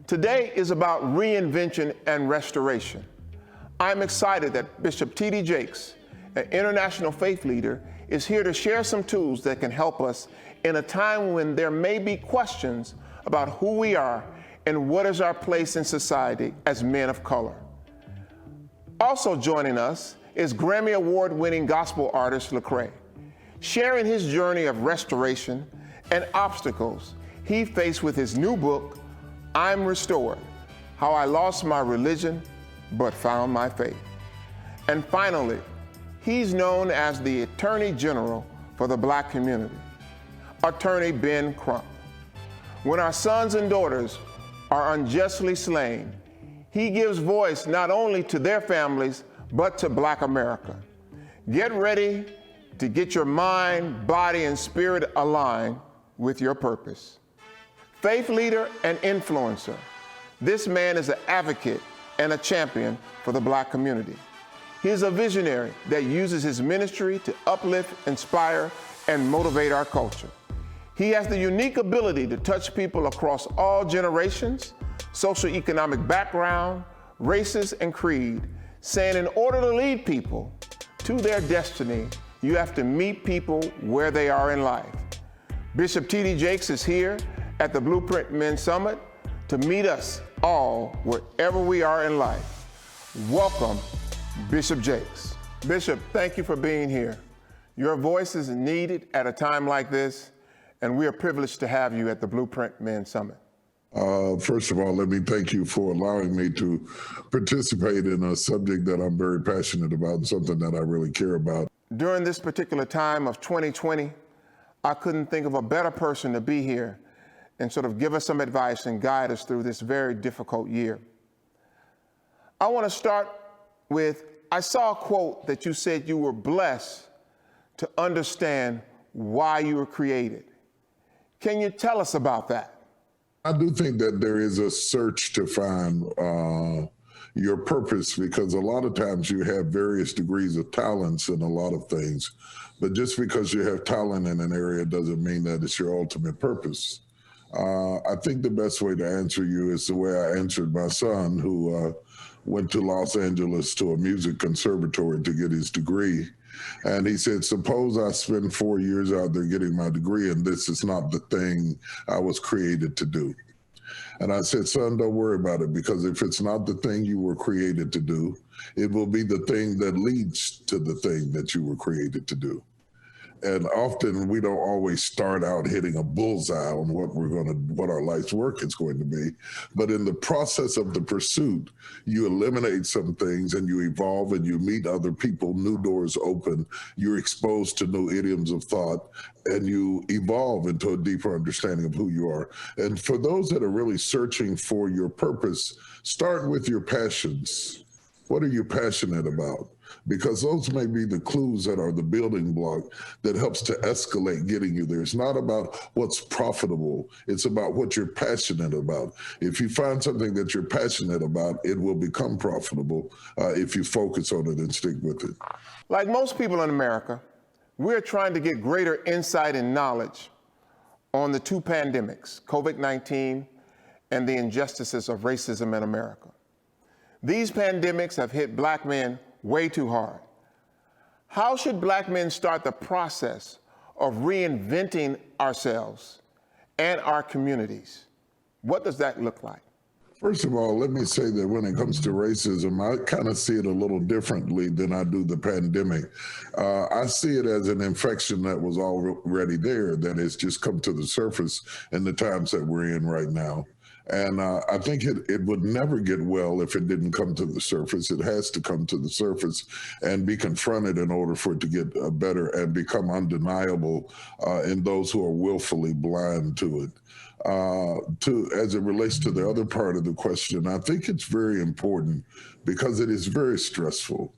Today is about reinvention and restoration. I'm excited that Bishop T.D. Jakes, an international faith leader, is here to share some tools that can help us in a time when there may be questions about who we are and what is our place in society as men of color. Also joining us is Grammy Award-winning gospel artist Lecrae, sharing his journey of restoration and obstacles he faced with his new book, I'm Restored, How I Lost My Religion But Found My Faith. And finally, he's known as the Attorney General for the Black community, Attorney Ben Crump. When our sons and daughters are unjustly slain, he gives voice not only to their families, but to Black America. Get ready to get your mind, body, and spirit aligned with your purpose. Faith leader and influencer, this man is an advocate and a champion for the Black community. He is a visionary that uses his ministry to uplift, inspire, and motivate our culture. He has the unique ability to touch people across all generations, socioeconomic background, races, and creed, saying in order to lead people to their destiny, you have to meet people where they are in life. Bishop T.D. Jakes is here at the Blueprint Men Summit to meet us all wherever we are in life. Welcome, Bishop Jakes. Bishop, thank you for being here. Your voice is needed at a time like this, and we are privileged to have you at the Blueprint Men Summit. First of all, let me thank you for allowing me to participate in a subject that I'm very passionate about and something that I really care about. During this particular time of 2020, I couldn't think of a better person to be here and sort of give us some advice and guide us through this very difficult year. I want to start with, I saw a quote that you said you were blessed to understand why you were created. Can you tell us about that? I do think that there is a search to find your purpose, because a lot of times you have various degrees of talents in a lot of things, but just because you have talent in an area doesn't mean that it's your ultimate purpose. I think the best way to answer you is the way I answered my son, who went to Los Angeles to a music conservatory to get his degree. And he said, suppose I spend 4 years out there getting my degree and this is not the thing I was created to do. And I said, son, don't worry about it, because if it's not the thing you were created to do, it will be the thing that leads to the thing that you were created to do. And often we don't always start out hitting a bullseye on what our life's work is going to be. But in the process of the pursuit, you eliminate some things and you evolve and you meet other people, new doors open, you're exposed to new idioms of thought, and you evolve into a deeper understanding of who you are. And for those that are really searching for your purpose, start with your passions. What are you passionate about? Because those may be the clues that are the building block that helps to escalate getting you there. It's not about what's profitable. It's about what you're passionate about. If you find something that you're passionate about, it will become profitable if you focus on it and stick with it. Like most people in America, we're trying to get greater insight and knowledge on the two pandemics, COVID-19 and the injustices of racism in America. These pandemics have hit Black men way too hard. How should Black men start the process of reinventing ourselves and our communities? What does that look like? First of all, let me say that when it comes to racism, I kind of see it a little differently than I do the pandemic. I see it as an infection that was already there, that has just come to the surface in the times that we're in right now. And I think it would never get well if it didn't come to the surface. It has to come to the surface and be confronted in order for it to get better and become undeniable in those who are willfully blind to it. As it relates to the other part of the question, I think it's very important because it is very stressful,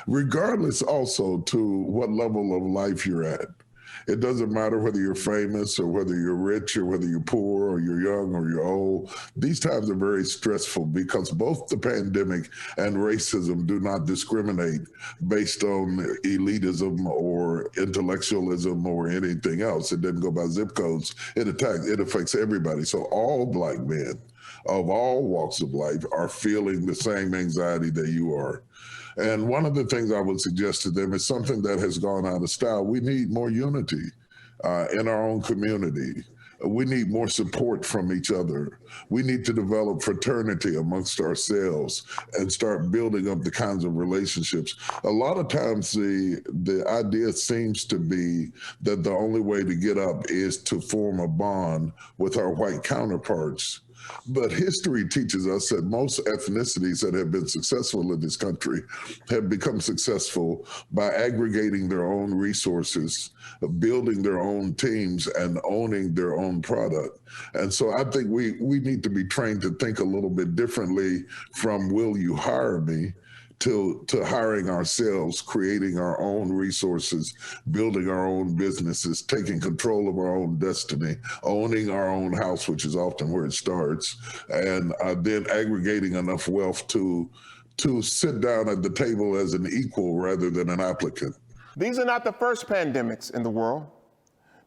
regardless also to what level of life you're at. It doesn't matter whether you're famous or whether you're rich or whether you're poor or you're young or you're old. These times are very stressful because both the pandemic and racism do not discriminate based on elitism or intellectualism or anything else. It doesn't go by zip codes. It affects everybody. So all Black men of all walks of life are feeling the same anxiety that you are. And one of the things I would suggest to them is something that has gone out of style. We need more unity in our own community. We need more support from each other. We need to develop fraternity amongst ourselves and start building up the kinds of relationships. A lot of times the idea seems to be that the only way to get up is to form a bond with our white counterparts. But history teaches us that most ethnicities that have been successful in this country have become successful by aggregating their own resources, building their own teams, and owning their own product. And so I think we need to be trained to think a little bit differently from will you hire me to hiring ourselves, creating our own resources, building our own businesses, taking control of our own destiny, owning our own house, which is often where it starts, and then aggregating enough wealth to sit down at the table as an equal rather than an applicant. These are not the first pandemics in the world.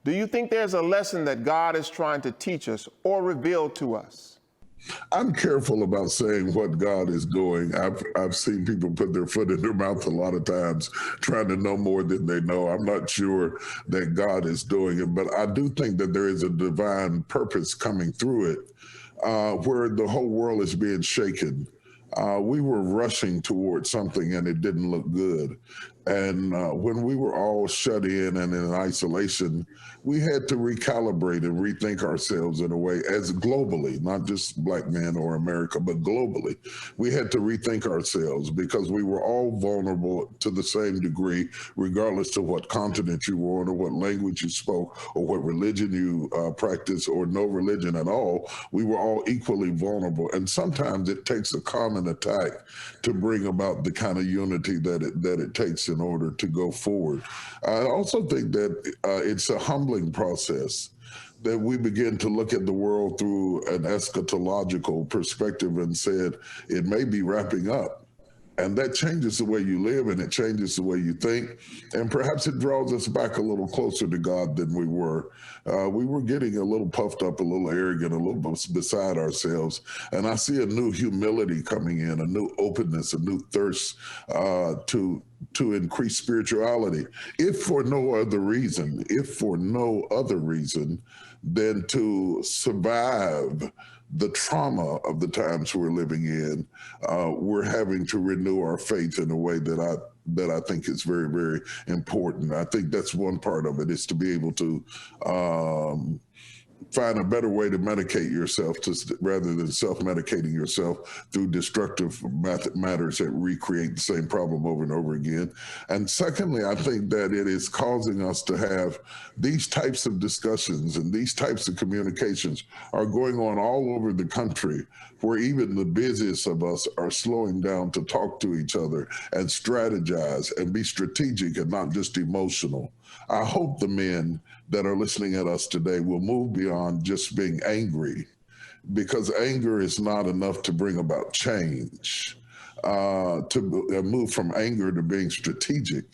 Do you think there's a lesson that God is trying to teach us or reveal to us? I'm careful about saying what God is doing. I've seen people put their foot in their mouth a lot of times, trying to know more than they know. I'm not sure that God is doing it, but I do think that there is a divine purpose coming through it, where the whole world is being shaken. We were rushing towards something and it didn't look good. And when we were all shut in and in isolation, we had to recalibrate and rethink ourselves in a way, as globally, not just Black men or America, but globally. We had to rethink ourselves because we were all vulnerable to the same degree, regardless of what continent you were on or what language you spoke or what religion you practiced or no religion at all. We were all equally vulnerable. And sometimes it takes a common attack to bring about the kind of unity that it takes in order to go forward. I also think that it's a humbling process that we begin to look at the world through an eschatological perspective and said it may be wrapping up. And that changes the way you live and it changes the way you think. And perhaps it draws us back a little closer to God than we were. We were getting a little puffed up, a little arrogant, a little beside ourselves. And I see a new humility coming in, a new openness, a new thirst to increase spirituality, if for no other reason than to survive the trauma of the times we're living in. We're having to renew our faith in a way that I think is very, very important. I think that's one part of it, is to be able to find a better way to medicate yourself rather than self-medicating yourself through destructive matters that recreate the same problem over and over again. And secondly, I think that it is causing us to have these types of discussions and these types of communications are going on all over the country, where even the busiest of us are slowing down to talk to each other and strategize and be strategic and not just emotional. I hope the men that are listening at us today will move beyond just being angry, because anger is not enough to bring about change. To move from anger to being strategic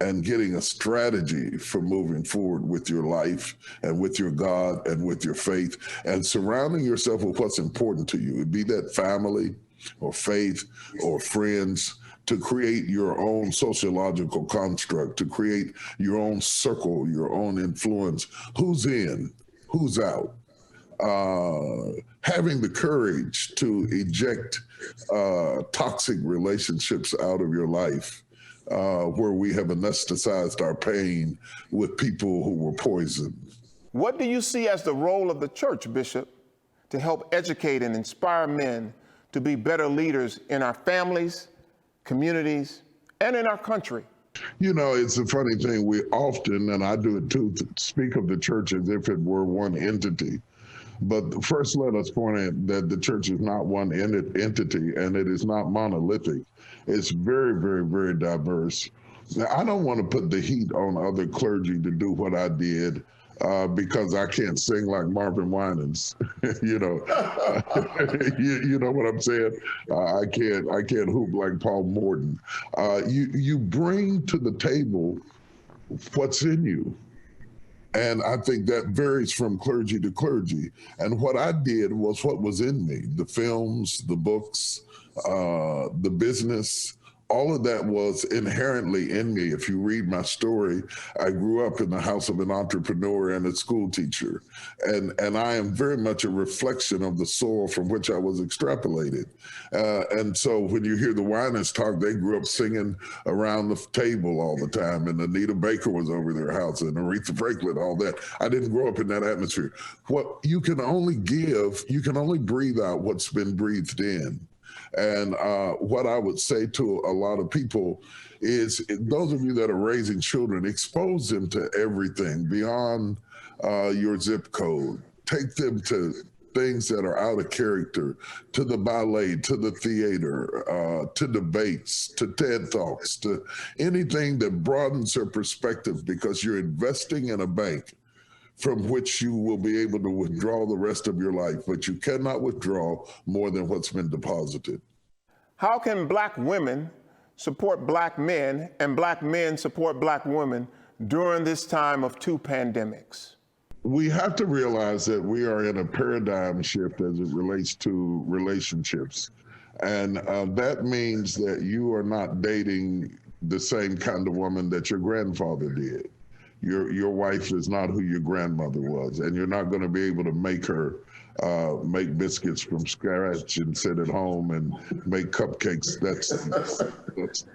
and getting a strategy for moving forward with your life and with your God and with your faith, and surrounding yourself with what's important to you, be that family or faith or friends, to create your own sociological construct, to create your own circle, your own influence. Who's in, who's out? Having the courage to eject toxic relationships out of your life, where we have anesthetized our pain with people who were poisoned. What do you see as the role of the church, Bishop, to help educate and inspire men to be better leaders in our families, communities, and in our country? You know, it's a funny thing. We often, and I do it too, speak of the church as if it were one entity. But first, let us point out that the church is not one entity, and it is not monolithic. It's very, very, very diverse. Now, I don't want to put the heat on other clergy to do what I did because I can't sing like Marvin Winans. you know, you know what I'm saying? I can't hoop like Paul Morton. You bring to the table what's in you. And I think that varies from clergy to clergy. And what I did was what was in me: the films, the books, the business. All of that was inherently in me. If you read my story, I grew up in the house of an entrepreneur and a school teacher. And I am very much a reflection of the soil from which I was extrapolated. And so when you hear the Winans talk, they grew up singing around the table all the time. And Anita Baker was over their house and Aretha Franklin, all that. I didn't grow up in that atmosphere. What you can only give, you can only breathe out what's been breathed in. And what I would say to a lot of people is those of you that are raising children, expose them to everything beyond your zip code. Take them to things that are out of character, to the ballet, to the theater, to debates, to TED Talks, to anything that broadens their perspective, because you're investing in a bank from which you will be able to withdraw the rest of your life, but you cannot withdraw more than what's been deposited. How can Black women support Black men and Black men support Black women during this time of two pandemics? We have to realize that we are in a paradigm shift as it relates to relationships. And that means that you are not dating the same kind of woman that your grandfather did. Your wife is not who your grandmother was, and you're not going to be able to make her make biscuits from scratch and sit at home and make cupcakes.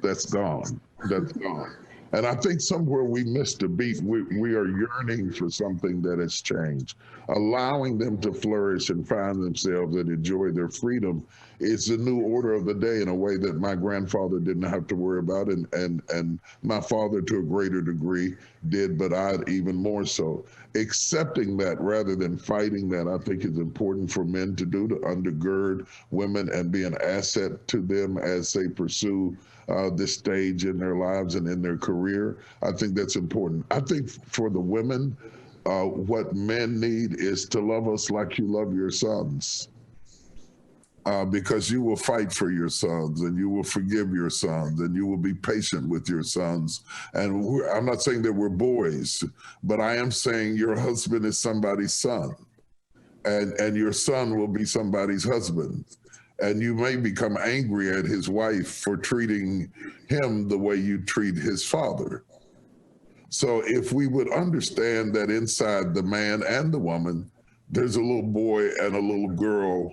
That's gone. That's gone. And I think somewhere we missed a beat. We are yearning for something that has changed. Allowing them to flourish and find themselves and enjoy their freedom is the new order of the day in a way that my grandfather didn't have to worry about, and my father to a greater degree did, but I even more so. Accepting that rather than fighting that, I think is important for men to do, to undergird women and be an asset to them as they pursue this stage in their lives and in their career. I think that's important. I think for the women, what men need is to love us like you love your sons. Because you will fight for your sons and you will forgive your sons and you will be patient with your sons. And I'm not saying that we're boys, but I am saying your husband is somebody's son, and your son will be somebody's husband. And you may become angry at his wife for treating him the way you treat his father. So if we would understand that inside the man and the woman, there's a little boy and a little girl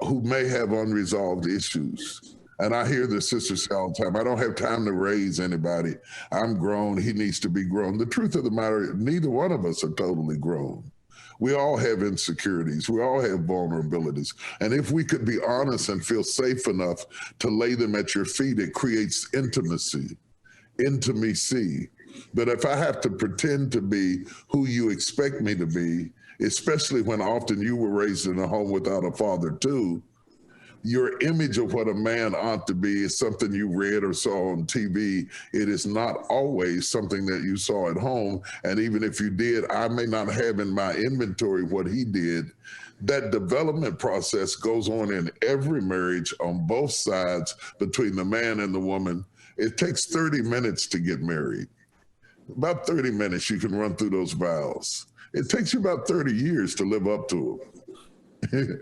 who may have unresolved issues. And I hear the sisters say all the time, I don't have time to raise anybody. I'm grown. He needs to be grown. The truth of the matter, neither one of us are totally grown. We all have insecurities. We all have vulnerabilities. And if we could be honest and feel safe enough to lay them at your feet, it creates intimacy. But if I have to pretend to be who you expect me to be, especially when often you were raised in a home without a father too, your image of what a man ought to be is something you read or saw on TV. It is not always something that you saw at home. And even if you did, I may not have in my inventory what he did. That development process goes on in every marriage on both sides between the man and the woman. It takes 30 minutes to get married. About 30 minutes, you can run through those vows. It takes you about 30 years to live up to them.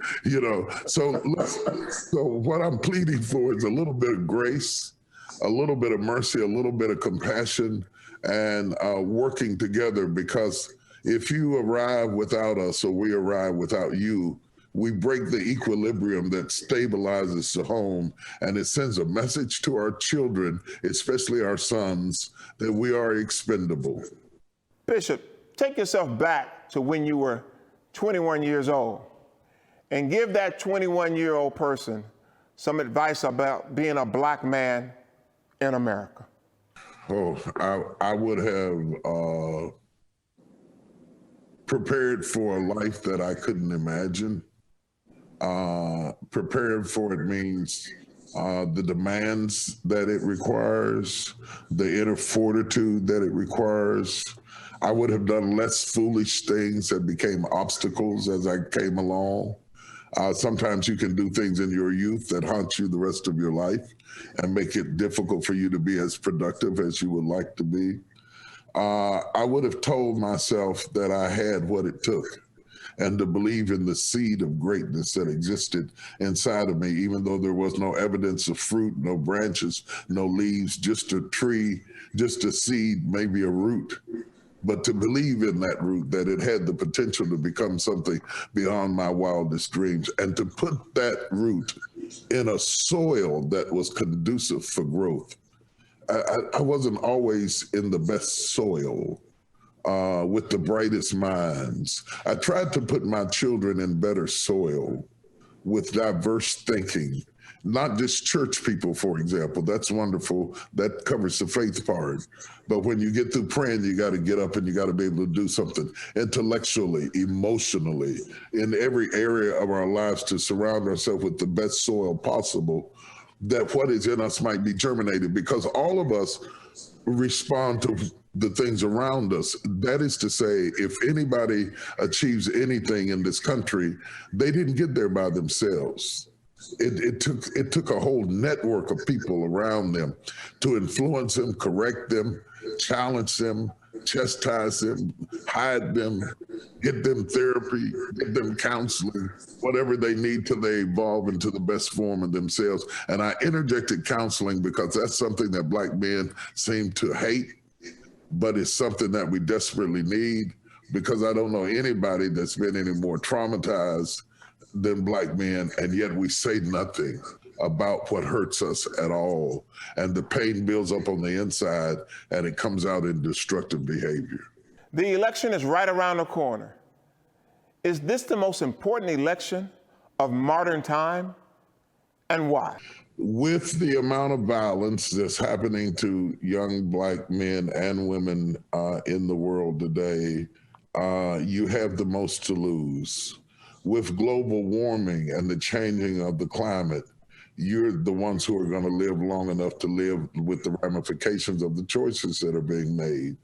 So what I'm pleading for is a little bit of grace, a little bit of mercy, a little bit of compassion, and working together, because if you arrive without us or we arrive without you, we break the equilibrium that stabilizes the home, and it sends a message to our children, especially our sons, that we are expendable. Bishop, take yourself back to when you were 21 years old and give that 21-year-old person some advice about being a Black man in America. Oh, I would have prepared for a life that I couldn't imagine. Prepared for it means the demands that it requires, the inner fortitude that it requires. I would have done less foolish things that became obstacles as I came along. Sometimes you can do things in your youth that haunt you the rest of your life and make it difficult for you to be as productive as you would like to be. I would have told myself that I had what it took and to believe in the seed of greatness that existed inside of me, even though there was no evidence of fruit, no branches, no leaves, just a tree, just a seed, maybe a root. But to believe in that root, that it had the potential to become something beyond my wildest dreams, and to put that root in a soil that was conducive for growth. I wasn't always in the best soil with the brightest minds. I tried to put my children in better soil with diverse thinking, not just church people, for example. That's wonderful. That covers the faith part. But when you get through praying, you got to get up and you got to be able to do something intellectually, emotionally, in every area of our lives to surround ourselves with the best soil possible, that what is in us might be germinated, because all of us respond to the things around us. That is to say, if anybody achieves anything in this country, they didn't get there by themselves. It took a whole network of people around them to influence them, correct them, challenge them, chastise them, hide them, get them therapy, get them counseling, whatever they need till they evolve into the best form of themselves. And I interjected counseling because that's something that Black men seem to hate, but it's something that we desperately need, because I don't know anybody that's been any more traumatized than Black men, and yet we say nothing about what hurts us at all. And the pain builds up on the inside and it comes out in destructive behavior. The election is right around the corner. Is this the most important election of modern time, and why? With the amount of violence that's happening to young Black men and women in the world today, you have the most to lose. With global warming and the changing of the climate, you're the ones who are going to live long enough to live with the ramifications of the choices that are being made.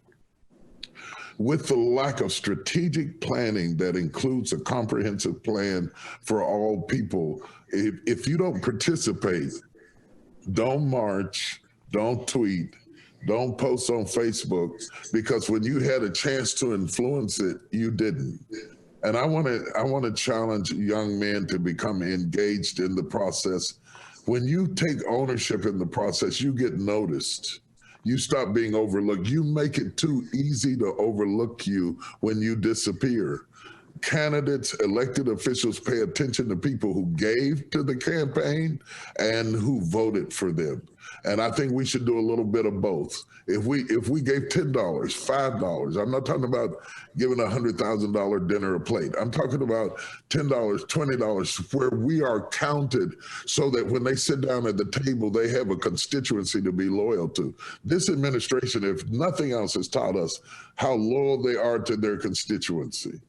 With the lack of strategic planning that includes a comprehensive plan for all people, if you don't participate, don't march, don't tweet, don't post on Facebook, because when you had a chance to influence it, you didn't. And I want to challenge young men to become engaged in the process. When you take ownership in the process, you get noticed. You stop being overlooked. You make it too easy to overlook you when you disappear. Candidates, elected officials pay attention to people who gave to the campaign and who voted for them. And I think we should do a little bit of both. If we gave $10, $5, I'm not talking about giving $100,000 dinner a plate. I'm talking about $10, $20, where we are counted so that when they sit down at the table, they have a constituency to be loyal to. This administration, if nothing else, has taught us how loyal they are to their constituency,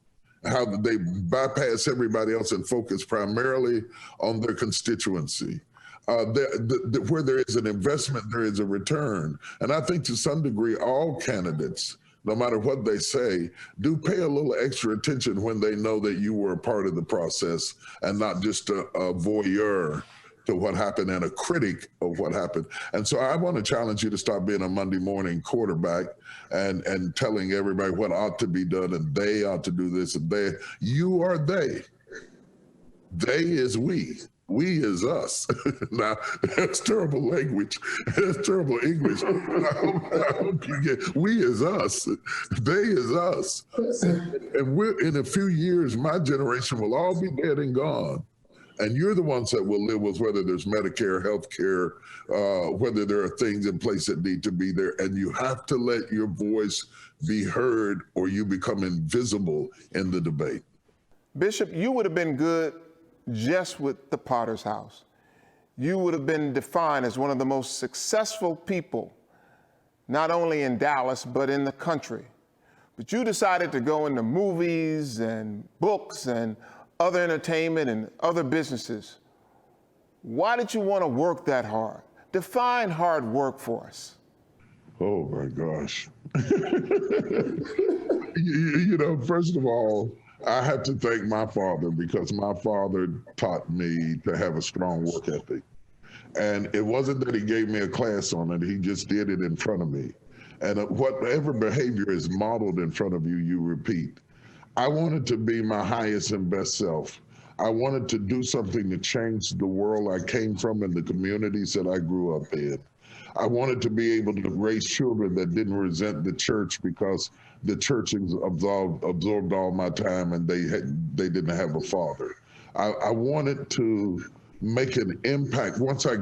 how they bypass everybody else and focus primarily on their constituency. Where there is an investment, there is a return. And I think to some degree, all candidates, no matter what they say, do pay a little extra attention when they know that you were a part of the process and not just a voyeur to what happened and a critic of what happened. And so I want to challenge you to stop being a Monday morning quarterback and telling everybody what ought to be done and they ought to do this and they. You are they. They is we. We is us. Now, that's terrible language. That's terrible English. I hope you get, we is us. They is us. And we're, in a few years, my generation will all be dead and gone. And you're the ones that will live with whether there's Medicare, health care, whether there are things in place that need to be there. And you have to let your voice be heard or you become invisible in the debate. Bishop, you would have been good just with the Potter's House. You would have been defined as one of the most successful people, not only in Dallas, but in the country. But you decided to go into movies and books and other entertainment and other businesses. Why did you want to work that hard? Define hard work for us. Oh my gosh. You know, first of all, I have to thank my father because my father taught me to have a strong work ethic. And it wasn't that he gave me a class on it, he just did it in front of me. And whatever behavior is modeled in front of you, you repeat. I wanted to be my highest and best self. I wanted to do something to change the world I came from and the communities that I grew up in. I wanted to be able to raise children that didn't resent the church because the church absorbed all my time and they didn't have a father. I wanted to make an impact. Once I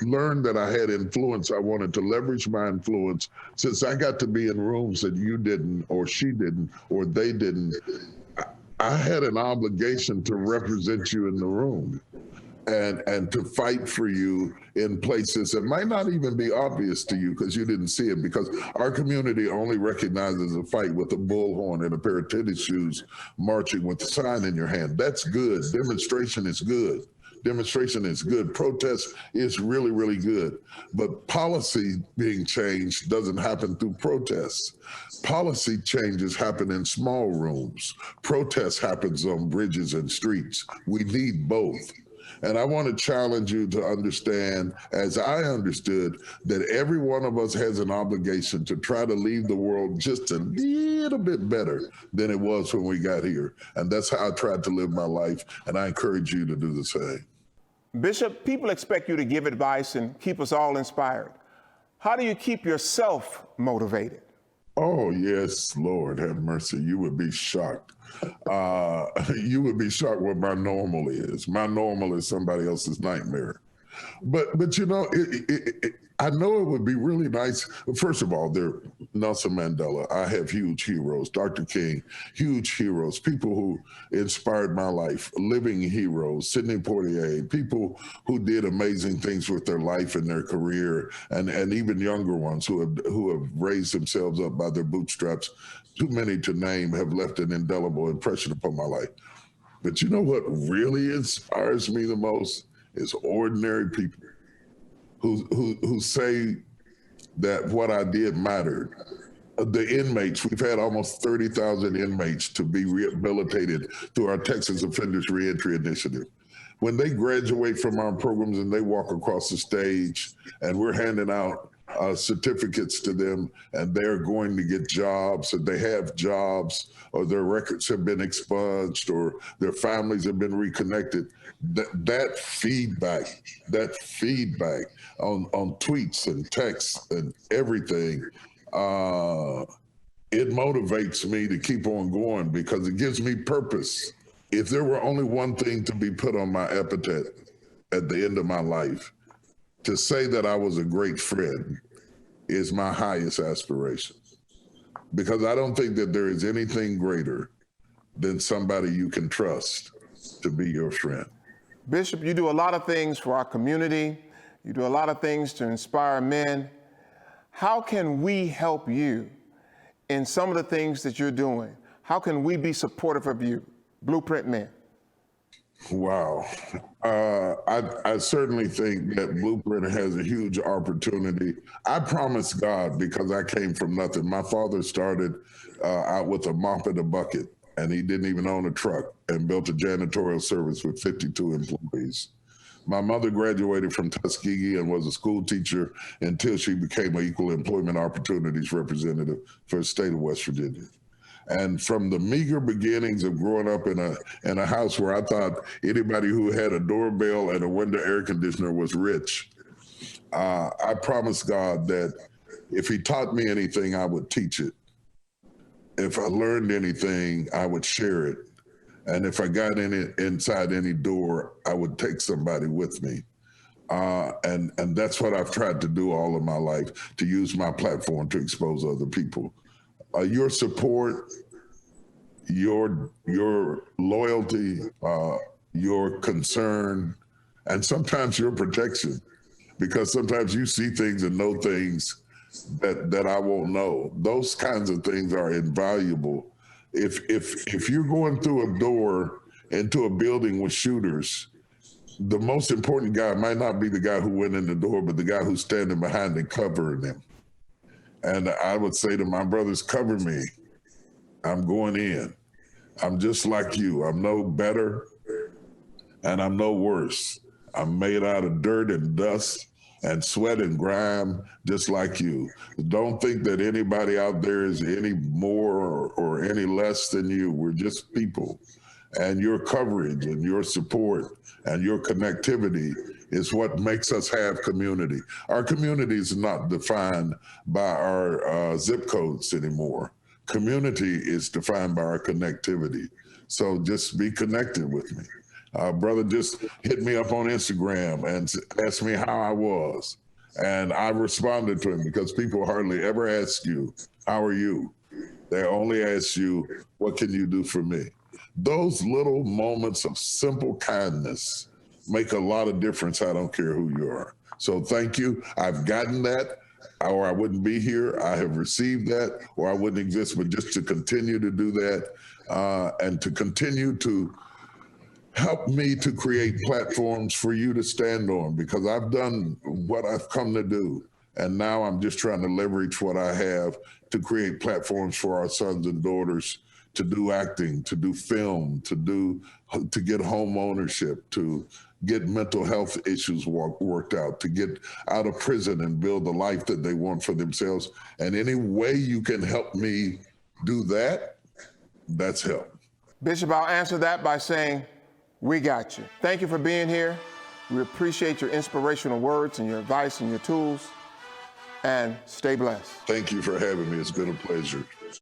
learned that I had influence, I wanted to leverage my influence. Since I got to be in rooms that you didn't, or she didn't, or they didn't, I had an obligation to represent you in the room and to fight for you in places that might not even be obvious to you because you didn't see it, because our community only recognizes a fight with a bullhorn and a pair of tennis shoes marching with a sign in your hand. That's good. Demonstration is good. Demonstration is good. Protest is really, really good. But policy being changed doesn't happen through protests. Policy changes happen in small rooms. Protest happens on bridges and streets. We need both. And I want to challenge you to understand, as I understood, that every one of us has an obligation to try to leave the world just a little bit better than it was when we got here. And that's how I tried to live my life. And I encourage you to do the same. Bishop, people expect you to give advice and keep us all inspired. How do you keep yourself motivated? Oh, yes, Lord, have mercy. You would be shocked. You would be shocked what my normal is. My normal is somebody else's nightmare. But you know, I know it would be really nice. First of all, there Nelson Mandela. I have huge heroes. Dr. King, huge heroes. People who inspired my life. Living heroes. Sidney Poitier. People who did amazing things with their life and their career, and even younger ones who have raised themselves up by their bootstraps. Too many to name have left an indelible impression upon my life. But you know what really inspires me the most is ordinary people who say that what I did mattered. The inmates, we've had almost 30,000 inmates to be rehabilitated through our Texas Offenders Reentry Initiative. When they graduate from our programs and they walk across the stage and we're handing out certificates to them and they're going to get jobs, and they have jobs, or their records have been expunged, or their families have been reconnected. That feedback on tweets and texts and everything, it motivates me to keep on going because it gives me purpose. If there were only one thing to be put on my epitaph at the end of my life, to say that I was a great friend is my highest aspiration, because I don't think that there is anything greater than somebody you can trust to be your friend. Bishop, you do a lot of things for our community. You do a lot of things to inspire men. How can we help you in some of the things that you're doing? How can we be supportive of you, Blueprint Men? Wow. I certainly think that Blueprint has a huge opportunity. I promise God, because I came from nothing. My father started out with a mop and a bucket, and he didn't even own a truck, and built a janitorial service with 52 employees. My mother graduated from Tuskegee and was a school teacher until she became an equal employment opportunities representative for the state of West Virginia. And from the meager beginnings of growing up in a house where I thought anybody who had a doorbell and a window air conditioner was rich, I promised God that if he taught me anything, I would teach it. If I learned anything, I would share it. And if I got inside any door, I would take somebody with me. And that's what I've tried to do all of my life, to use my platform to expose other people. Your support, your loyalty, your concern, and sometimes your protection, because sometimes you see things and know things that I won't know. Those kinds of things are invaluable. If you're going through a door into a building with shooters, the most important guy might not be the guy who went in the door, but the guy who's standing behind and covering them. And I would say to my brothers, cover me. I'm going in. I'm just like you. I'm no better and I'm no worse. I'm made out of dirt and dust and sweat and grime, just like you. Don't think that anybody out there is any more or any less than you. We're just people. And your coverage and your support and your connectivity is what makes us have community. Our community is not defined by our zip codes anymore. Community is defined by our connectivity. So just be connected with me. Brother just hit me up on Instagram and asked me how I was. And I responded to him because people hardly ever ask you, how are you? They only ask you, what can you do for me? Those little moments of simple kindness make a lot of difference. I don't care who you are. So thank you. I've gotten that, or I wouldn't be here. I have received that, or I wouldn't exist. But just to continue to do that and to continue to help me to create platforms for you to stand on, because I've done what I've come to do. And now I'm just trying to leverage what I have to create platforms for our sons and daughters to do acting, to do film, to get home ownership, to get mental health issues worked out, to get out of prison and build the life that they want for themselves. And any way you can help me do that, that's help. Bishop, I'll answer that by saying, we got you. Thank you for being here. We appreciate your inspirational words and your advice and your tools. And stay blessed. Thank you for having me. It's been a pleasure.